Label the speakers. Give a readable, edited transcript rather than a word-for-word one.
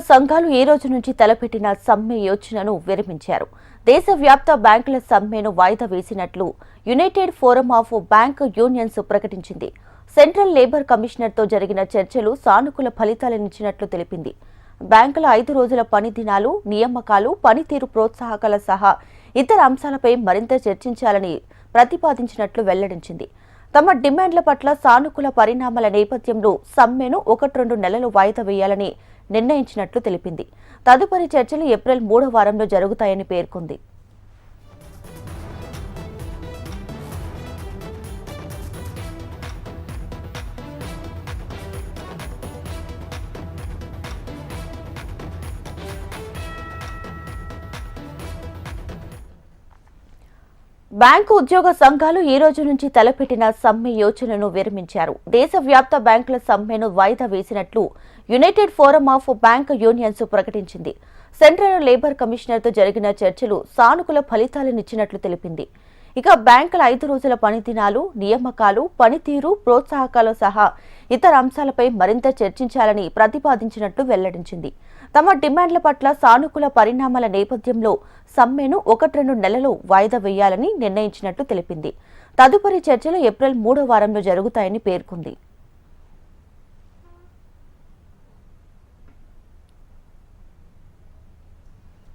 Speaker 1: సంఘాలు ఈ రోజు నుంచి తలపెట్టిన సమ్మె యోచనను విరమించారు. దేశవ్యాప్త బ్యాంకుల సమ్మెను వాయిదా వేసినట్లు United forum of bank unions ప్రకటించింది. సెంట్రల్ లేబర్ కమిషనర్తో జరిగిన చర్చలు సానుకూల ఫలితాలనిచ్చినట్లు తెలిపింది. బ్యాంకుల 5 రోజుల పని దినాలు, నియామకాలు, పనితీరు ప్రోత్సాహకాల సహా ఇతర అంశాలపై మరింత చర్చించాలని ప్రతిపాదించినట్లు వెల్లడించింది. తమ డిమాండ్ల పట్ల సానుకూల పరిణామాల నేపథ్యంలో సమ్మెను 1-2 నెలలు వాయిదా వేయాలని నిర్ణయించినట్లు తెలిపింది. తదుపరి చర్చలు ఏప్రిల్ 3వ వారంలో జరుగుతాయని పేర్కొంది. బ్యాంకు ఉద్యోగ సంఘాలు ఈ రోజు నుంచి తలపెట్టిన సమ్మె యోచనను విరమించారు. దేశవ్యాప్త బ్యాంకుల సమ్మెను వాయిదా వేసినట్లు United forum of bank unions ప్రకటించింది. సెంట్రల్ లేబర్ కమిషనర్తో జరిగిన చర్చలు సానుకూల ఫలితాలనిచ్చినట్లు తెలిపింది. ఇక బ్యాంకుల 5 రోజుల పని దినాలు, నియామకాలు, పనితీరు ప్రోత్సాహకాలు సహా ఇతర అంశాలపై మరింత చర్చించాలని ప్రతిపాదించినట్లు వెల్లడించింది. తమ డిమాండ్ల పట్ల సానుకూల పరిణామాల నేపథ్యంలో సమ్మెను 1-2 నెలలు వాయిదా వేయాలని నిర్ణయించినట్లు తెలిపింది. తదుపరి చర్చలు ఏప్రిల్ 3వ వారంలో జరుగుతాయని పేర్కొంది.